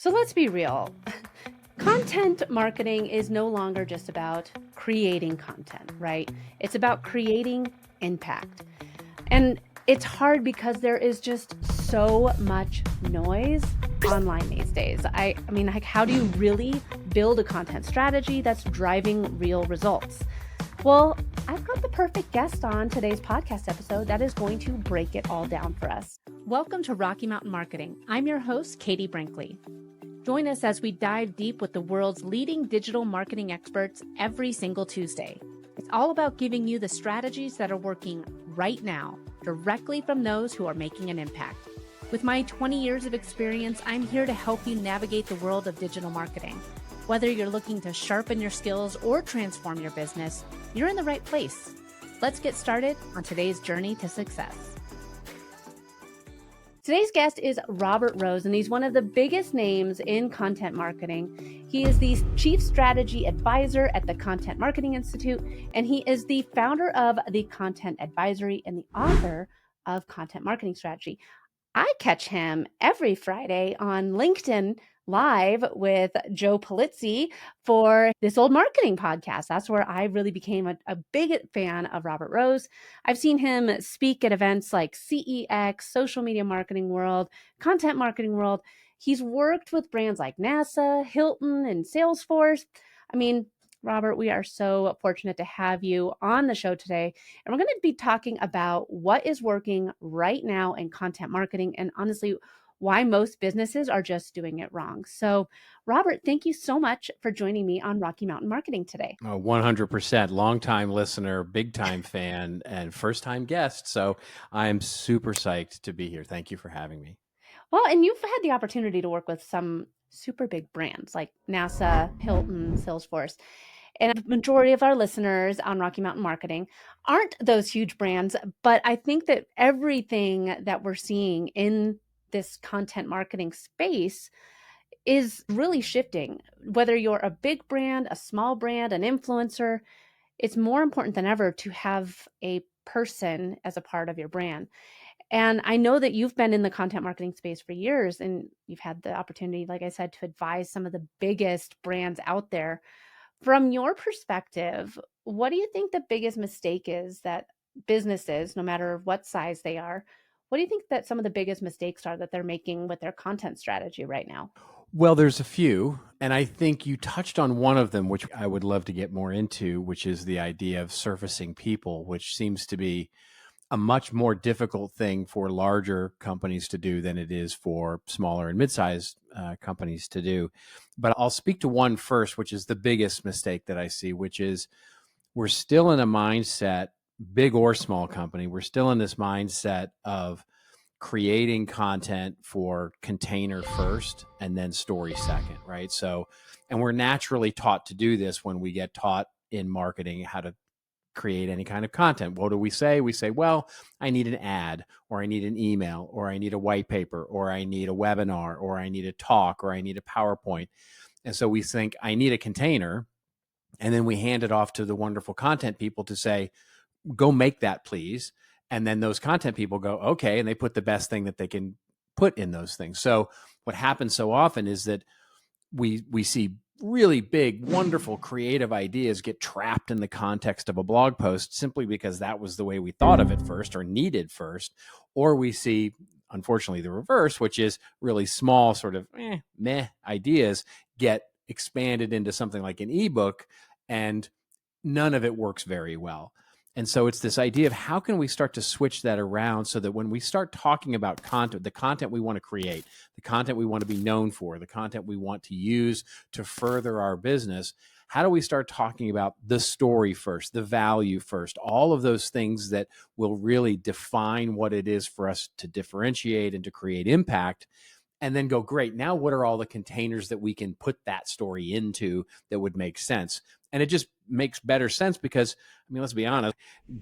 So let's be real. Content marketing is no longer just about creating content, right? It's about creating impact. And it's hard because there is just so much noise online these days. I mean, like, how do you really build a content strategy that's driving real results? Well, I've got the perfect guest on today's podcast episode that is going to break it all down for us. Welcome to Rocky Mountain Marketing. I'm your host, Katie Brinkley. Join us as we dive deep with the world's leading digital marketing experts every single Tuesday. It's all about giving you the strategies that are working right now, directly from those who are making an impact. With my 20 years of experience, I'm here to help you navigate the world of digital marketing. Whether you're looking to sharpen your skills or transform your business, you're in the right place. Let's get started on today's journey to success. Today's guest is Robert Rose, and he's one of the biggest names in content marketing. He is the Chief Strategy Advisor at the Content Marketing Institute, and he is the founder of the Content Advisory and the author of Content Marketing Strategy. I catch him every Friday on LinkedIn Live with Joe Polizzi for This Old Marketing podcast. That's where I really became a big fan of Robert Rose. I've seen him speak at events like CEX, Social Media Marketing World, Content Marketing World. He's worked with brands like NASA, Hilton, and Salesforce. I mean, Robert, we are so fortunate to have you on the show today. And we're going to be talking about what is working right now in content marketing and honestly, why most businesses are just doing it wrong. So, Robert, thank you so much for joining me on Rocky Mountain Marketing today. 100%. Long-time listener, big-time fan, and first-time guest. So I'm super psyched to be here. Thank you for having me. Well, and you've had the opportunity to work with some super big brands like NASA, Hilton, Salesforce. And the majority of our listeners on Rocky Mountain Marketing aren't those huge brands, but I think that everything that we're seeing in this content marketing space is really shifting. Whether you're a big brand, a small brand, an influencer, it's more important than ever to have a person as a part of your brand. And I know that you've been in the content marketing space for years and you've had the opportunity, like I said, to advise some of the biggest brands out there. From your perspective, what do you think the biggest mistake is that businesses, no matter what size they are, what do you think that some of the biggest mistakes are that they're making with their content strategy right now? Well, there's a few, and I think you touched on one of them, which I would love to get more into, which is the idea of surfacing people, which seems to be a much more difficult thing for larger companies to do than it is for smaller and mid-sized companies to do. But I'll speak to one first, which is the biggest mistake that I see, which is we're still in a mindset, big or small company, we're still in this mindset of creating content for container first and then story second, right? So, and we're naturally taught to do this when we get taught in marketing how to create any kind of content. What do we say? We say, well, I need an ad, or I need an email, or I need a white paper, or I need a webinar, or I need a talk, or I need a PowerPoint. And so we think I need a container, and then we hand it off to the wonderful content people to say, go make that, please. And then those content people go, okay, and they put the best thing that they can put in those things. So what happens so often is that we see really big, wonderful, creative ideas get trapped in the context of a blog post simply because that was the way we thought of it first or needed first. Or we see, unfortunately, the reverse, which is really small, sort of meh ideas get expanded into something like an ebook, and none of it works very well. And so it's this idea of how can we start to switch that around so that when we start talking about content, the content we want to create, the content we want to be known for, the content we want to use to further our business, how do we start talking about the story first, the value first, all of those things that will really define what it is for us to differentiate and to create impact? And then go, great, now what are all the containers that we can put that story into that would make sense? And it just makes better sense because, I mean, let's be honest,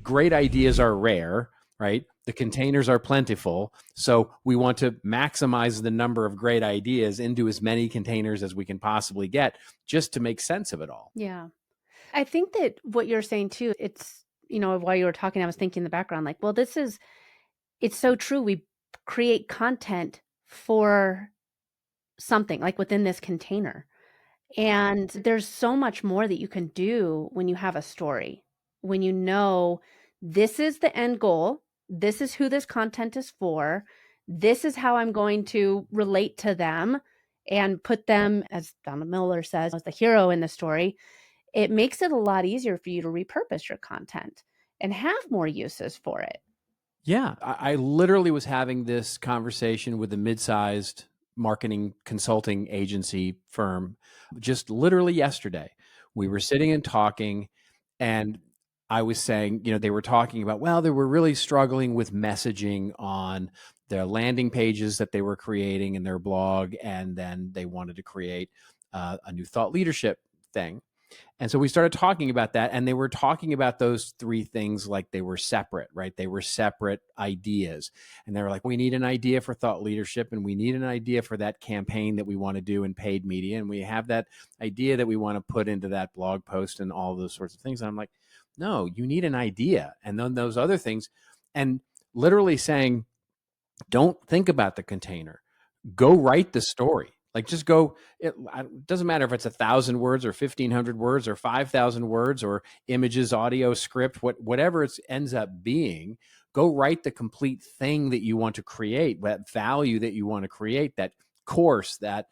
great ideas are rare, right? The containers are plentiful. So we want to maximize the number of great ideas into as many containers as we can possibly get just to make sense of it all. Yeah. I think that what you're saying too, it's, while you were talking, I was thinking in the background, like, well, it's so true. We create content for something like within this container. And there's so much more that you can do when you have a story. When you know this is the end goal, this is who this content is for, this is how I'm going to relate to them and put them, as Donna Miller says, as the hero in the story. It makes it a lot easier for you to repurpose your content and have more uses for it. Yeah, I literally was having this conversation with a mid-sized marketing consulting agency firm just literally yesterday. We were sitting and talking, and I was saying, they were talking about, well, they were really struggling with messaging on their landing pages that they were creating in their blog, and then they wanted to create a new thought leadership thing. And so we started talking about that, and they were talking about those three things like they were separate, right? They were separate ideas. And they were like, we need an idea for thought leadership, and we need an idea for that campaign that we want to do in paid media. And we have that idea that we want to put into that blog post and all those sorts of things. And I'm like, no, you need an idea. And then those other things, and literally saying, don't think about the container, go write the story. Like just go, it doesn't matter if it's 1,000 words or 1,500 words or 5,000 words or images, audio, script, whatever it ends up being, go write the complete thing that you want to create, that value that you want to create, that course, that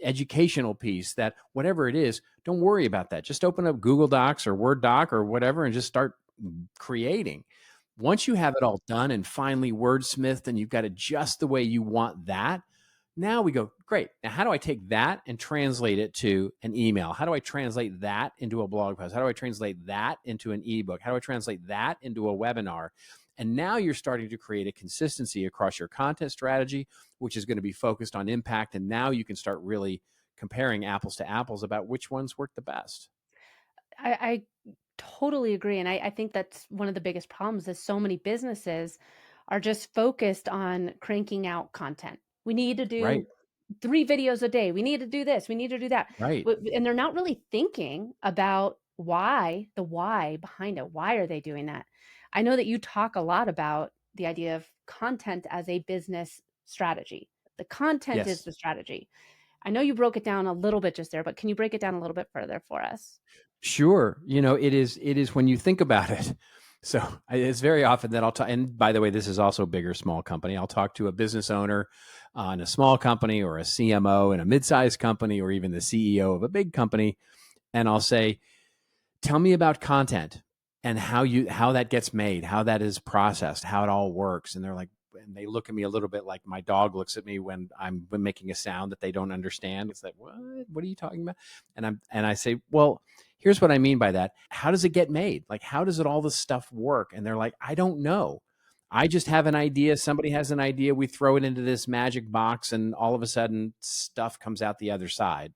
educational piece, that whatever it is. Don't worry about that. Just open up Google Docs or Word Doc or whatever and just start creating. Once you have it all done and finally wordsmithed and you've got it just the way you want that, now we go, great. Now, how do I take that and translate it to an email? How do I translate that into a blog post? How do I translate that into an ebook? How do I translate that into a webinar? And now you're starting to create a consistency across your content strategy, which is going to be focused on impact. And now you can start really comparing apples to apples about which ones work the best. I totally agree. And I think that's one of the biggest problems is so many businesses are just focused on cranking out content. We need to Right. do 3 videos a day. We need to do this. We need to do that. Right. And they're not really thinking about the why behind it. Why are they doing that? I know that you talk a lot about the idea of content as a business strategy. The content is Yes. the strategy. I know you broke it down a little bit just there, but can you break it down a little bit further for us? Sure. It is when you think about it. So it's very often that I'll talk, and by the way, this is also big or small company. I'll talk to a business owner in a small company or a CMO in a mid-sized company or even the CEO of a big company. And I'll say, tell me about content and how that gets made, how that is processed, how it all works. And they're like, and they look at me a little bit like my dog looks at me when I'm making a sound that they don't understand. It's like, what are you talking about? And I say, well, here's what I mean by that. How does it get made? Like, how does it all this stuff work? And they're like, I don't know. I just have an idea. Somebody has an idea. We throw it into this magic box, and all of a sudden, stuff comes out the other side,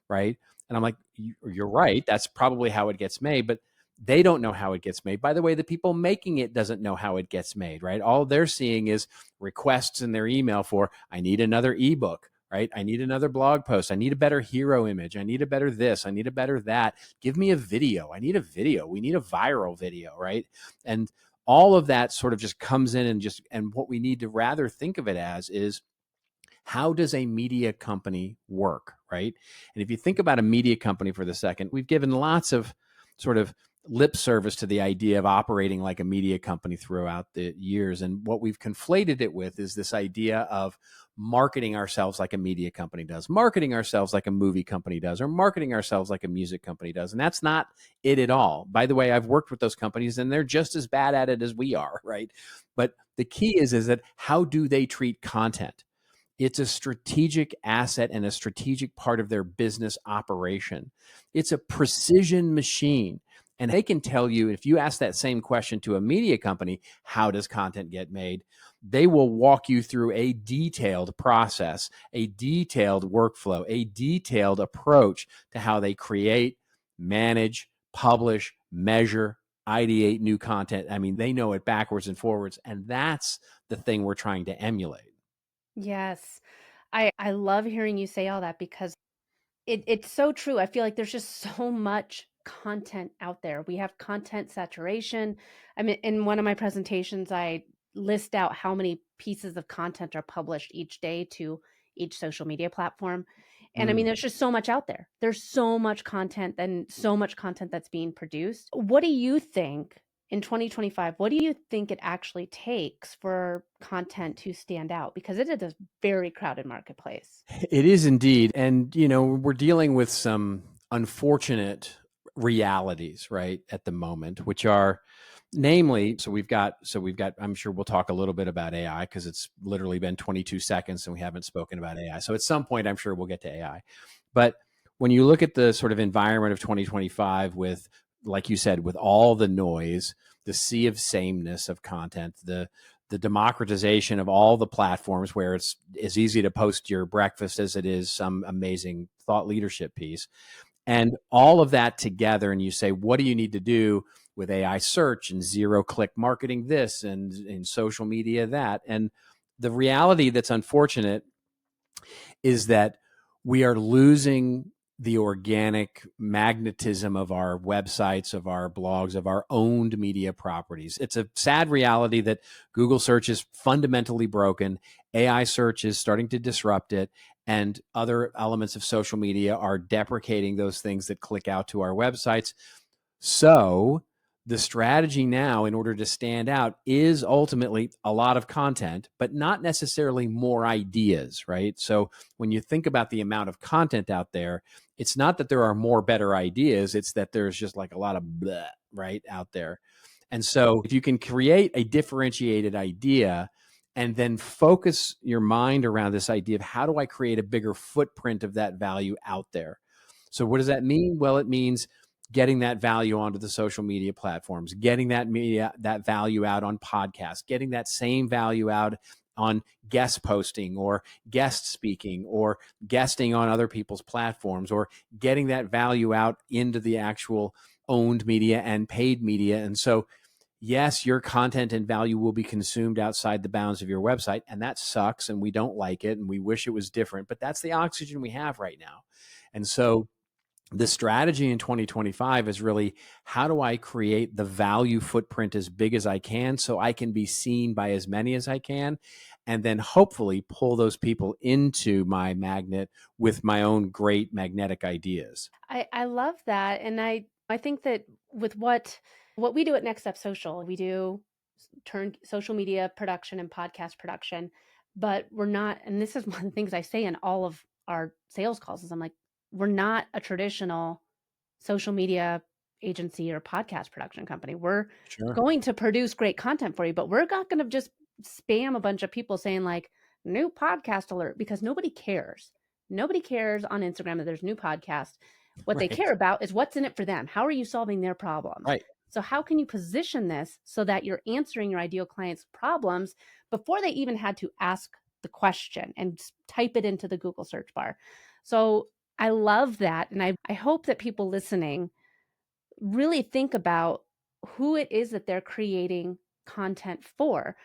right? And I'm like, you're right. That's probably how it gets made, but they don't know how it gets made. By the way, the people making it doesn't know how it gets made, right? All they're seeing is requests in their email for, I need another ebook, right? I need another blog post. I need a better hero image. I need a better this. I need a better that. Give me a video. I need a video. We need a viral video, right? And all of that sort of just comes in and what we need to rather think of it as is, how does a media company work, right? And if you think about a media company for the second, we've given lots of sort of lip service to the idea of operating like a media company throughout the years. And what we've conflated it with is this idea of marketing ourselves like a media company does, marketing ourselves like a movie company does, or marketing ourselves like a music company does. And that's not it at all. By the way, I've worked with those companies and they're just as bad at it as we are, right? But the key is that how do they treat content? It's a strategic asset and a strategic part of their business operation. It's a precision machine. And they can tell you, if you ask that same question to a media company, how does content get made? They will walk you through a detailed process, a detailed workflow, a detailed approach to how they create, manage, publish, measure, ideate new content. I mean, they know it backwards and forwards. And that's the thing we're trying to emulate. Yes. I love hearing you say all that because it's so true. I feel like there's just so much content out there. We have content saturation. I mean, in one of my presentations, I list out how many pieces of content are published each day to each social media platform. And I mean, Mm. there's just so much out there. There's so much content and so much content that's being produced. What do you think in 2025? What do you think it actually takes for content to stand out? Because it is a very crowded marketplace. It is indeed. And, we're dealing with some unfortunate realities, right, at the moment, which are namely, so we've got, I'm sure we'll talk a little bit about AI because it's literally been 22 seconds and we haven't spoken about AI. So at some point, I'm sure we'll get to AI. But when you look at the sort of environment of 2025 with, like you said, with all the noise, the sea of sameness of content, the democratization of all the platforms where it's as easy to post your breakfast as it is some amazing thought leadership piece. And all of that together, and you say, what do you need to do with AI search and zero click marketing this and in social media that? And the reality that's unfortunate is that we are losing the organic magnetism of our websites, of our blogs, of our owned media properties. It's a sad reality that Google search is fundamentally broken. AI search is starting to disrupt it. And other elements of social media are deprecating those things that click out to our websites. So the strategy now, in order to stand out, is ultimately a lot of content, but not necessarily more ideas, right? So when you think about the amount of content out there, it's not that there are more better ideas, it's that there's just like a lot of bleh, right, out there. And so if you can create a differentiated idea and then focus your mind around this idea of how do I create a bigger footprint of that value out there? So what does that mean? Well, it means getting that value onto the social media platforms, getting that value out on podcasts, getting that same value out on guest posting or guest speaking or guesting on other people's platforms, or getting that value out into the actual owned media and paid media. And so, yes, your content and value will be consumed outside the bounds of your website, and that sucks, and we don't like it, and we wish it was different, but that's the oxygen we have right now. And so the strategy in 2025 is really, how do I create the value footprint as big as I can so I can be seen by as many as I can, and then hopefully pull those people into my magnet with my own great magnetic ideas. I love that, and I think that with what we do at Next Step Social, we do turn social media production and podcast production, but we're not, and this is one of the things I say in all of our sales calls is I'm like, we're not a traditional social media agency or podcast production company. We're Sure. going to produce great content for you, but we're not going to just spam a bunch of people saying like new podcast alert, because nobody cares. Nobody cares on Instagram that there's new podcast. What they Right. care about is what's in it for them. How are you solving their problems? Right. So how can you position this so that you're answering your ideal client's problems before they even had to ask the question and type it into the Google search bar? So I love that. And I hope that people listening really think about who it is that they're creating content for.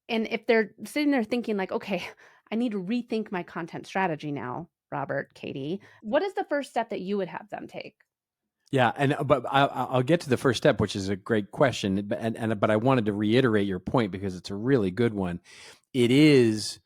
And if they're sitting there thinking, like, okay, I need to rethink my content strategy now, Robert, Katie, what is the first step that you would have them take? Yeah, and but I'll get to the first step, which is a great question, but I wanted to reiterate your point because it's a really good one. It is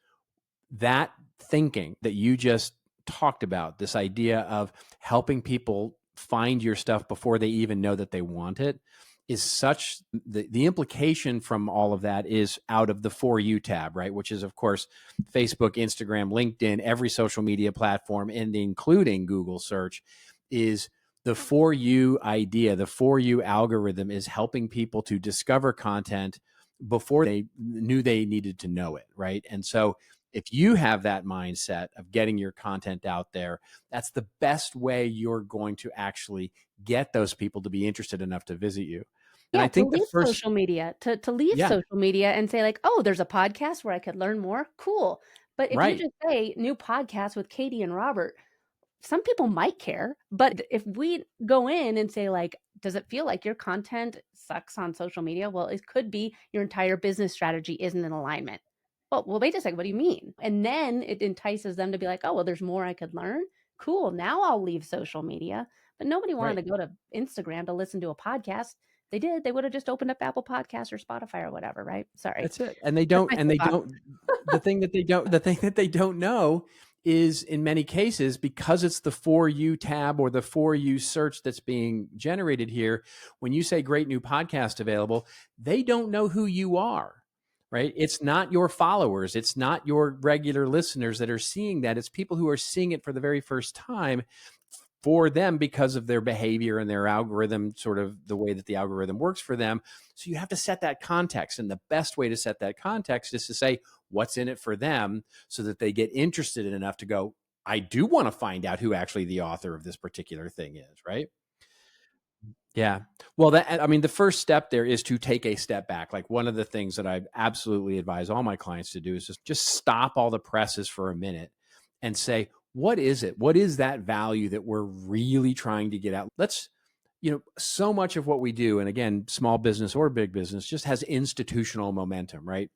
that thinking that you just talked about, this idea of helping people find your stuff before they even know that they want it, is such the implication from all of that is out of the For You tab, right? Which is, of course, Facebook, Instagram, LinkedIn, every social media platform, and including Google search, is the For You idea. The For You algorithm is helping people to discover content before they knew they needed to know it, right? And so if you have that mindset of getting your content out there, that's the best way you're going to actually get those people to be interested enough to visit you. And Yeah, I to think the leave first, social media, to leave yeah, social media and say like, "Oh, there's a podcast where I could learn more." Cool. But if you right, just say new podcast with Katie and Robert, some people might care, but if we go in and say like, does it feel like your content sucks on social media? Well, it could be your entire business strategy isn't in alignment. Well, wait a second. What do you mean? And then it entices them to be like, oh, well, there's more I could learn. Cool. Now I'll leave social media. But nobody right. wanted to go to Instagram to listen to a podcast. they did, they would have just opened up Apple Podcasts or Spotify or whatever, right? Sorry. That's it. And they That's don't, my and they soapbox. don't, the thing that they don't know is in many cases, because it's the For You tab or the For You search that's being generated here, when you say great new podcast available, they don't know who you are, right? It's not your followers. It's not your regular listeners that are seeing that. It's people who are seeing it for the very first time for them because of their behavior and their algorithm, sort of the way that the algorithm works for them. So you have to set that context. And the best way to set that context is to say what's in it for them so that they get interested enough to go, I do want to find out who actually the author of this particular thing is, right? Yeah. Well, I mean, the first step there is to take a step back. Like one of the things that I absolutely advise all my clients to do is just stop all the presses for a minute and say, what is it? What is that value that we're really trying to get out? So much of what we do, and again, small business or big business, just has institutional momentum, right?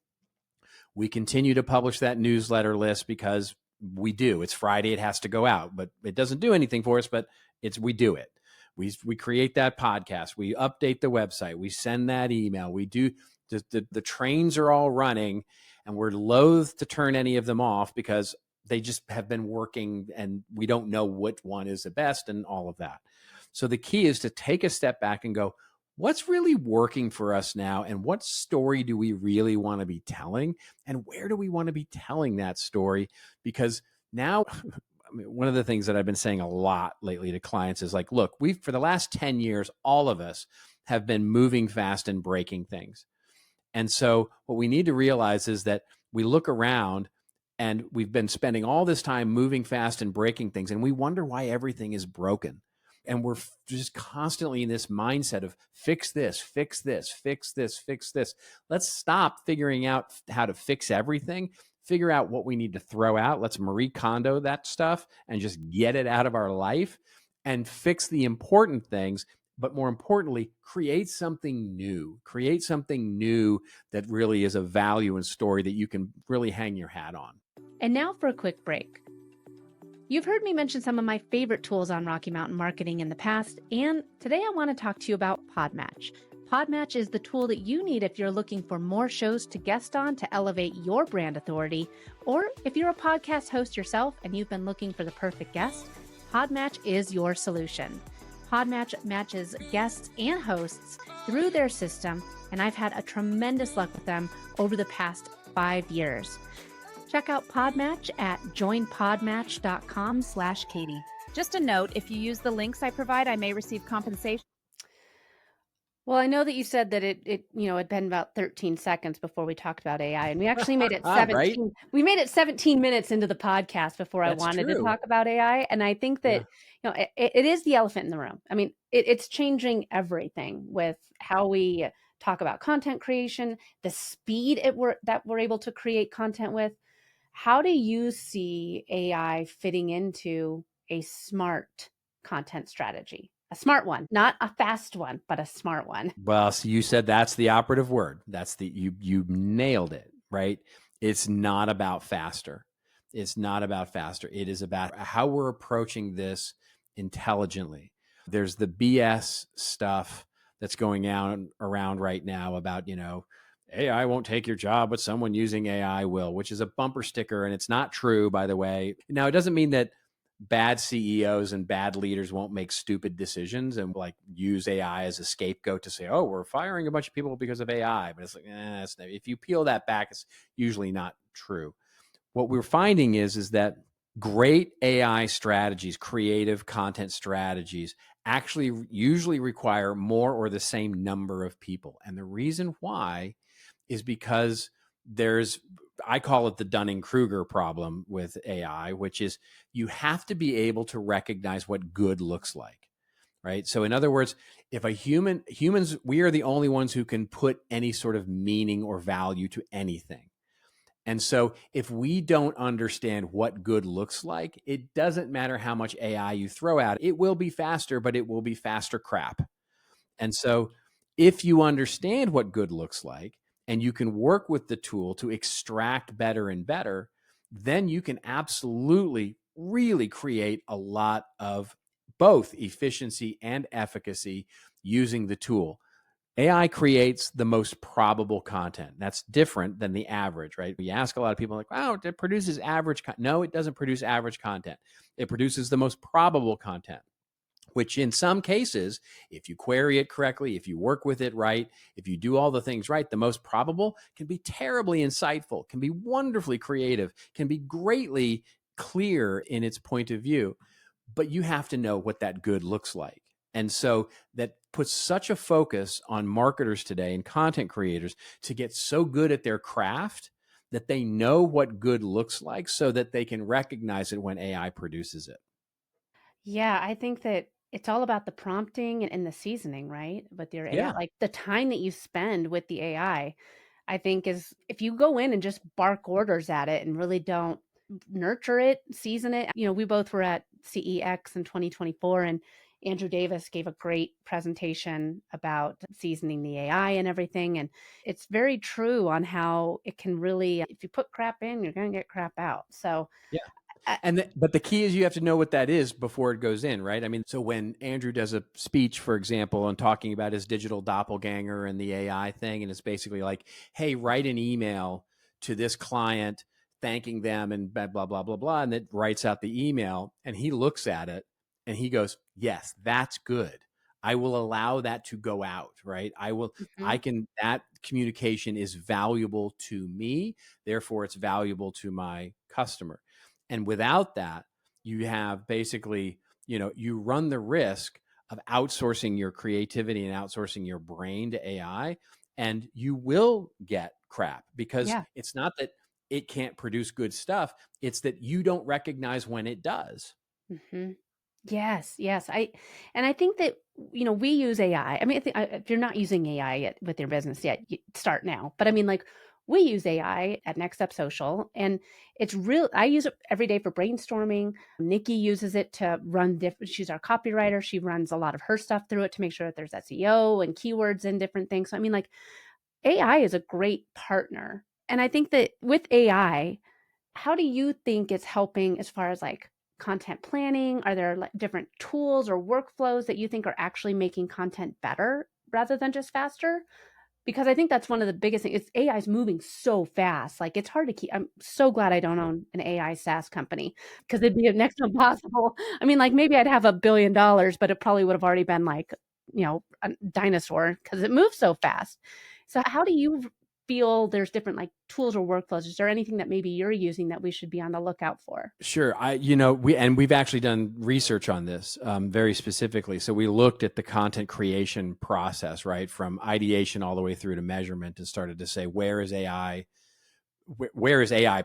We continue to publish that newsletter list because we do. It's Friday, it has to go out, but it doesn't do anything for us, but we do it. We create that podcast, we update the website, we send that email, we do the trains are all running, and we're loath to turn any of them off because they just have been working and we don't know which one is the best and all of that. So the key is to take a step back and go, what's really working for us now? And what story do we really want to be telling? And where do we want to be telling that story? Because now, I mean, one of the things that I've been saying a lot lately to clients is like, look, for the last 10 years, all of us have been moving fast and breaking things. And so what we need to realize is that we look around and we've been spending all this time moving fast and breaking things, and we wonder why everything is broken. And we're just constantly in this mindset of fix this, fix this, fix this, fix this. Let's stop figuring out how to fix everything. Figure out what we need to throw out. Let's Marie Kondo that stuff and just get it out of our life and fix the important things. But more importantly, create something new. Create something new that really is a value and story that you can really hang your hat on. And now for a quick break. You've heard me mention some of my favorite tools on Rocky Mountain Marketing in the past, and today I want to talk to you about Podmatch. Podmatch is the tool that you need if you're looking for more shows to guest on to elevate your brand authority, or if you're a podcast host yourself and you've been looking for the perfect guest, Podmatch is your solution. Podmatch matches guests and hosts through their system, and I've had a tremendous luck with them over the past 5 years. Check out Podmatch at joinpodmatch.com/Katie. Just a note, if you use the links I provide, I may receive compensation. Well, I know that you said that it had been about 13 seconds before we talked about AI, and we actually made it 17. Right? We made it 17 minutes into the podcast before That's I wanted to true. talk about AI, and I think that it is the elephant in the room. I mean, it's changing everything with how we talk about content creation, the speed that we're able to create content with. How do you see AI fitting into a smart content strategy? A smart one, not a fast one, but a smart one. Well, so you said that's the operative word. That's you nailed it, right? It's not about faster. It's not about faster. It is about how we're approaching this intelligently. There's the BS stuff that's going on around right now about, AI won't take your job, but someone using AI will, which is a bumper sticker. And it's not true, by the way. Now, it doesn't mean that bad CEOs and bad leaders won't make stupid decisions and like use AI as a scapegoat to say, oh, we're firing a bunch of people because of AI. But it's like, if you peel that back, it's usually not true. What we're finding is that great AI strategies, creative content strategies, actually usually require more or the same number of people. And the reason why is because I call it the Dunning-Kruger problem with AI, which is you have to be able to recognize what good looks like, right? So in other words, if humans, we are the only ones who can put any sort of meaning or value to anything. And so if we don't understand what good looks like, it doesn't matter how much AI you throw out. It will be faster, but it will be faster crap. And so if you understand what good looks like and you can work with the tool to extract better and better, then you can absolutely really create a lot of both efficiency and efficacy using the tool. AI creates the most probable content. That's different than the average, right? You ask a lot of people like, wow, it produces average. No, it doesn't produce average content. It produces the most probable content, which in some cases, if you query it correctly, if you work with it right, if you do all the things right, the most probable can be terribly insightful, can be wonderfully creative, can be greatly clear in its point of view. But you have to know what that good looks like. And so that puts such a focus on marketers today and content creators to get so good at their craft that they know what good looks like so that they can recognize it when AI produces it. Yeah, I think that it's all about the prompting and the seasoning, right? With your AI, Yeah. like the time that you spend with the I think is if you go in and just bark orders at it and really don't nurture it, season it. We both were at CEX in 2024, and Andrew Davis gave a great presentation about seasoning the AI and everything. And it's very true on how it can really, if you put crap in, you're going to get crap out. So, Yeah. I, But the key is you have to know what that is before it goes in, right? I mean, so when Andrew does a speech, for example, and talking about his digital doppelganger and the AI thing, and it's basically like, hey, write an email to this client thanking them and blah, blah, blah, blah, blah. And it writes out the email and he looks at it and he goes, yes, that's good. I will allow that to go out, right? Mhm. That communication is valuable to me. Therefore, it's valuable to my customer. And without that, you have basically, you run the risk of outsourcing your creativity and outsourcing your brain to AI, and you will get crap because Yeah. it's not that it can't produce good stuff, it's that you don't recognize when it does. hmm Yes, yes. I think that we use AI. I mean, if you're not using AI yet with your business yet, you start now. But I mean, like we use AI at Next Step Social, and it's real. I use it every day for brainstorming. Nikki uses it to run different. She's our copywriter. She runs a lot of her stuff through it to make sure that there's SEO and keywords and different things. So I mean, like AI is a great partner, and I think that with AI, how do you think it's helping as far as like content planning? Are there like different tools or workflows that you think are actually making content better rather than just faster? Because I think that's one of the biggest things. It's AI is moving so fast. Like it's hard to keep. I'm so glad I don't own an AI SaaS company because it'd be next to impossible. I mean, like maybe I'd have $1 billion, but it probably would have already been like, a dinosaur because it moves so fast. So how do you feel there's different like tools or workflows? Is there anything that maybe you're using that we should be on the lookout for? Sure. We've actually done research on this very specifically. So we looked at the content creation process, right, from ideation all the way through to measurement, and started to say where is AI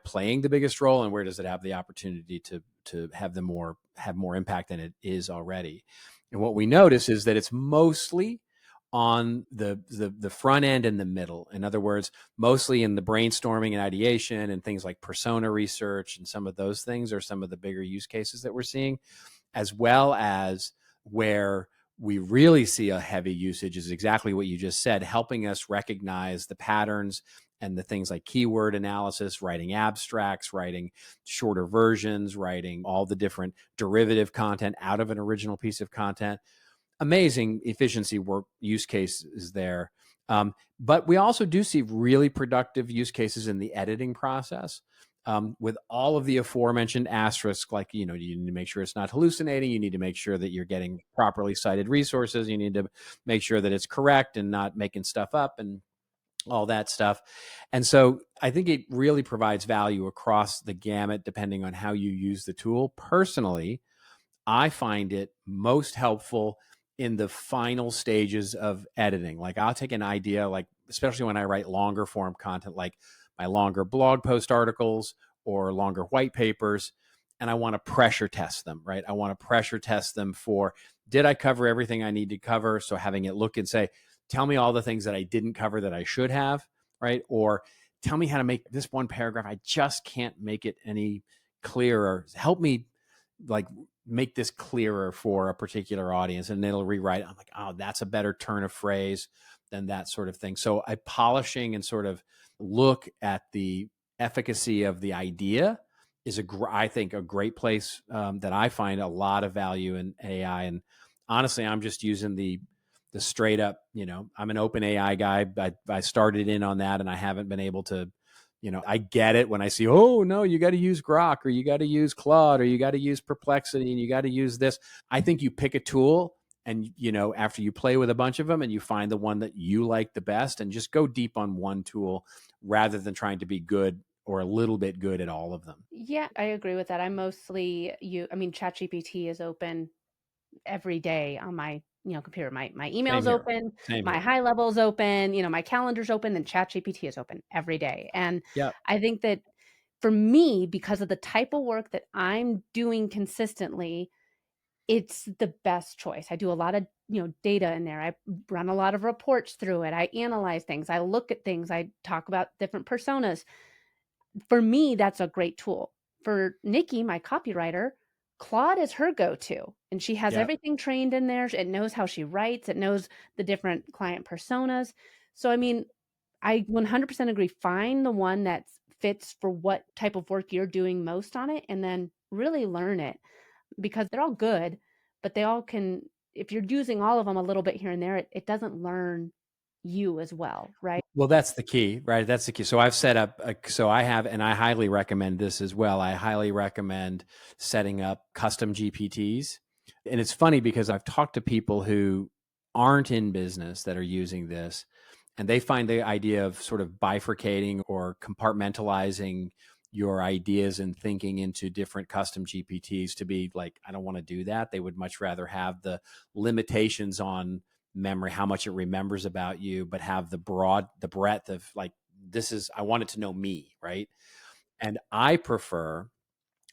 playing the biggest role, and where does it have the opportunity to have more impact than it is already. And what we notice is that it's mostly on the front end and the middle. In other words, mostly in the brainstorming and ideation and things like persona research, and some of those things are some of the bigger use cases that we're seeing, as well as where we really see a heavy usage is exactly what you just said, helping us recognize the patterns and the things like keyword analysis, writing abstracts, writing shorter versions, writing all the different derivative content out of an original piece of content. Amazing efficiency work use cases there. But we also do see really productive use cases in the editing process. With all of the aforementioned asterisks, like, you need to make sure it's not hallucinating. You need to make sure that you're getting properly cited resources. You need to make sure that it's correct and not making stuff up and all that stuff. And so I think it really provides value across the gamut, depending on how you use the tool. Personally, I find it most helpful in the final stages of editing. Like I'll take an idea, like especially when I write longer form content, like my longer blog post articles or longer white papers, and I want to pressure test them, right? I want to pressure test them for, did I cover everything I need to cover? So having it look and say, tell me all the things that I didn't cover that I should have, right? Or tell me how to make this one paragraph. I just can't make it any clearer. Help me like make this clearer for a particular audience, and it'll rewrite. I'm like, oh, that's a better turn of phrase than that sort of thing. So I polishing and sort of look at the efficacy of the idea is I think a great place that I find a lot of value in AI. And honestly, I'm just using the straight up, I'm an open AI guy. I started in on that and I haven't been able to, I get it when I see, oh no, you got to use Grok or you got to use Claude or you got to use Perplexity and you got to use this. I think you pick a tool and, after you play with a bunch of them and you find the one that you like the best and just go deep on one tool rather than trying to be good or a little bit good at all of them. Yeah, I agree with that. I mean, ChatGPT is open every day on my, computer. My Same email's here. open, Same my here. high level's open, my calendar's open, and ChatGPT is open every day. And Yep. I think that for me, because of the type of work that I'm doing consistently, it's the best choice. I do a lot of, data in there. I run a lot of reports through it. I analyze things. I look at things. I talk about different personas. For me, that's a great tool. For Nikki, my copywriter, Claude is her go-to, and she has Yep. everything trained in there. It knows how she writes. It knows the different client personas. So, I mean, I 100% agree. Find the one that fits for what type of work you're doing most on it, and then really learn it, because they're all good, but they all can, if you're using all of them a little bit here and there, it doesn't learn you as well, right? Well, that's the key, right? That's the key. So I've set up, so I have, and I highly recommend this as well. I highly recommend setting up custom GPTs. And it's funny because I've talked to people who aren't in business that are using this, and they find the idea of sort of bifurcating or compartmentalizing your ideas and thinking into different custom GPTs to be like, I don't want to do that. They would much rather have the limitations on memory, how much it remembers about you, but have the breadth of like, I want it to know me, right? And I prefer,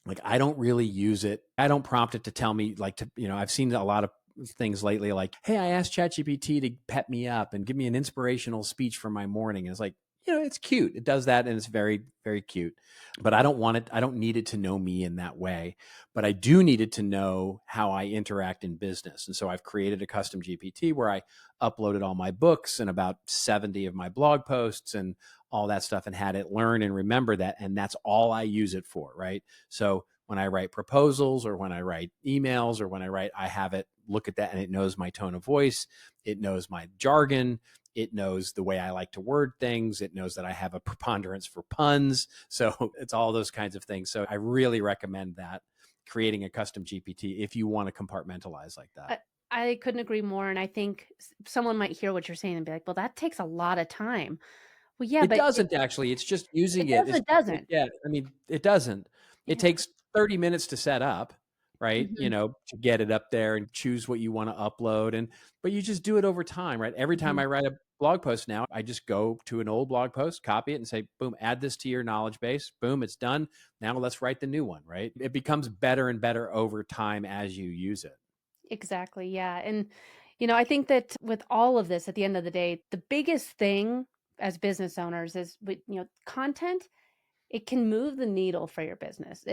like, I don't really use it. I don't prompt it to tell me, like, I've seen a lot of things lately, like, hey, I asked ChatGPT to pep me up and give me an inspirational speech for my morning. And it's like, it's cute. It does that and it's very, very cute. But I don't want it, I don't need it to know me in that way. But I do need it to know how I interact in business. And so I've created a custom GPT where I uploaded all my books and about 70 of my blog posts and all that stuff and had it learn and remember that. And that's all I use it for, right? So when I write proposals or when I write emails or when I have it look at that and it knows my tone of voice. It knows my jargon. It knows the way I like to word things. It knows that I have a preponderance for puns. So it's all those kinds of things. So I really recommend that, creating a custom GPT if you want to compartmentalize like that. I couldn't agree more. And I think someone might hear what you're saying and be like, well, that takes a lot of time. Well, yeah, It but doesn't actually. It's just using it it. doesn't, doesn't. Yeah. I mean, it doesn't. It Yeah. takes 30 minutes to set up, right? Mhm, To get it up there and choose what you want to upload. But you just do it over time, right? Every time mhm. I write a blog post now, I just go to an old blog post, copy it and say, boom, add this to your knowledge base. Boom, it's done. Now let's write the new one, right? It becomes better and better over time as you use it. Exactly. Yeah. And, I think that with all of this, at the end of the day, the biggest thing as business owners is, content. It can move the needle for your business.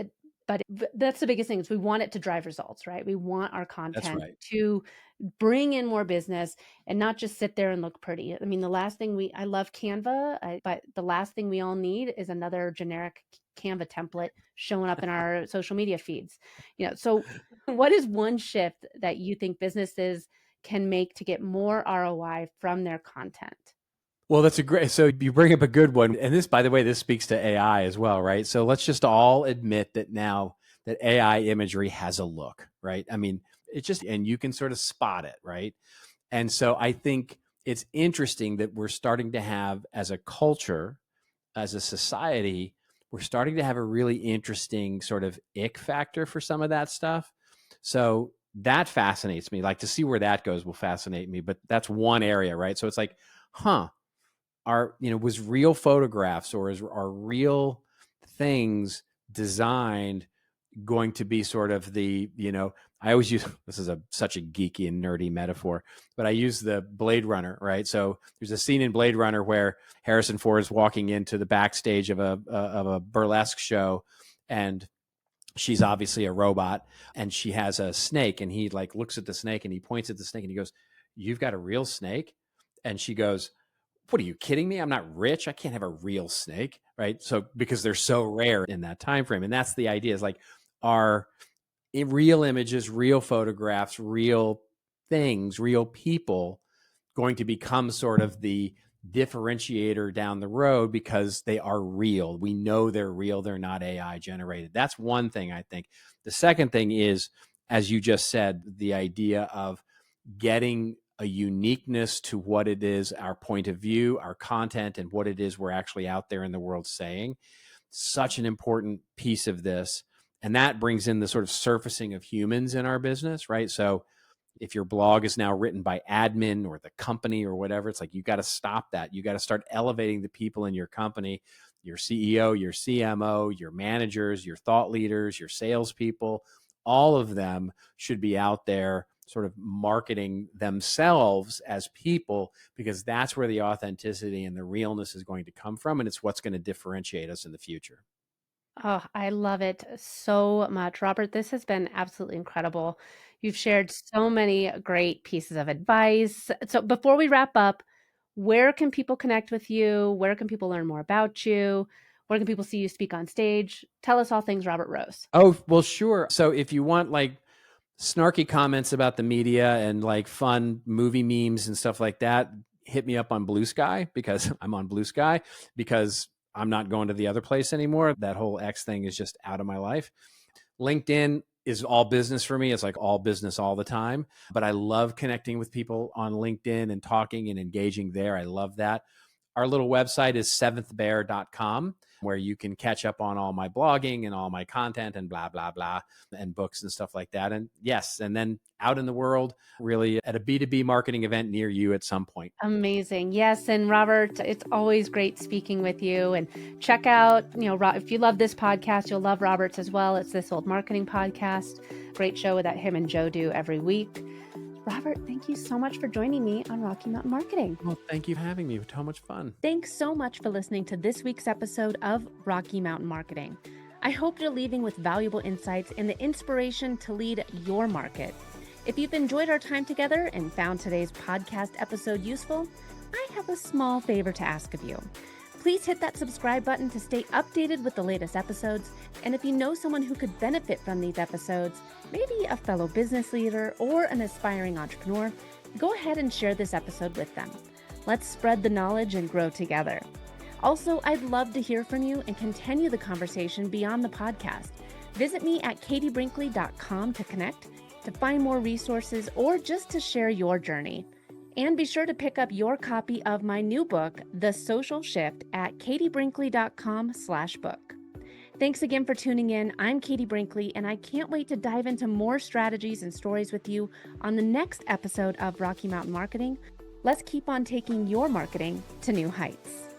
But that's the biggest thing, is we want it to drive results, right? We want our That's content right. to bring in more business and not just sit there and look pretty. I mean, the last thing I love Canva, but the last thing we all need is another generic Canva template showing up in our social media feeds. So what is one shift that you think businesses can make to get more ROI from their content? Well, so you bring up a good one. And this, by the way, this speaks to AI as well, right? So let's just all admit that now that AI imagery has a look, right? I mean, and you can sort of spot it, right? And so I think it's interesting that we're starting to have, as a culture, as a society, we're starting to have a really interesting sort of ick factor for some of that stuff. So that fascinates me. Like, to see where that goes will fascinate me. But that's one area, right? So it's like, huh, was real photographs are real things designed going to be sort of I always use, this is such a geeky and nerdy metaphor, but I use the Blade Runner, right? So there's a scene in Blade Runner where Harrison Ford is walking into the backstage of a burlesque show, and she's obviously a robot, and she has a snake, and he like looks at the snake and he points at the snake and he goes, "You've got a real snake?" And she goes, "What are you kidding me? I'm not rich. I can't have a real snake," right? So because they're so rare in that time frame. And that's the idea, is like, are real images, real photographs, real things, real people going to become sort of the differentiator down the road because they are real. We know they're real. They're not AI generated. That's one thing I think. The second thing is, as you just said, the idea of getting a uniqueness to what it is, our point of view, our content, and what it is we're actually out there in the world saying. Such an important piece of this. And that brings in the sort of surfacing of humans in our business, right? So if your blog is now written by admin or the company or whatever, it's like, you got to stop that. You got to start elevating the people in your company, your CEO, your CMO, your managers, your thought leaders, your salespeople. All of them should be out there sort of marketing themselves as people, because that's where the authenticity and the realness is going to come from. And it's what's going to differentiate us in the future. Oh, I love it so much. Robert, this has been absolutely incredible. You've shared so many great pieces of advice. So before we wrap up, where can people connect with you? Where can people learn more about you? Where can people see you speak on stage? Tell us all things Robert Rose. Oh, well, sure. So if you want like snarky comments about the media and like fun movie memes and stuff like that, hit me up on Blue Sky, because I'm on Blue Sky, because I'm not going to the other place anymore. That whole X thing is just out of my life. LinkedIn is all business for me. It's like all business all the time, but I love connecting with people on LinkedIn and talking and engaging there. I love that. Our little website is seventhbear.com, where you can catch up on all my blogging and all my content and blah, blah, blah, and books and stuff like that. And yes, and then out in the world, really at a B2B marketing event near you at some point. Amazing. Yes. And Robert, it's always great speaking with you. And check out, if you love this podcast, you'll love Robert's as well. It's This Old Marketing Podcast. Great show that him and Joe do every week. Robert, thank you so much for joining me on Rocky Mountain Marketing. Well, thank you for having me. It was so much fun. Thanks so much for listening to this week's episode of Rocky Mountain Marketing. I hope you're leaving with valuable insights and the inspiration to lead your market. If you've enjoyed our time together and found today's podcast episode useful, I have a small favor to ask of you. Please hit that subscribe button to stay updated with the latest episodes. And if you know someone who could benefit from these episodes, maybe a fellow business leader or an aspiring entrepreneur, go ahead and share this episode with them. Let's spread the knowledge and grow together. Also, I'd love to hear from you and continue the conversation beyond the podcast. Visit me at katiebrinkley.com to connect, to find more resources, or just to share your journey. And be sure to pick up your copy of my new book, The Social Shift, at katiebrinkley.com/book. Thanks again for tuning in. I'm Katie Brinkley, and I can't wait to dive into more strategies and stories with you on the next episode of Rocky Mountain Marketing. Let's keep on taking your marketing to new heights.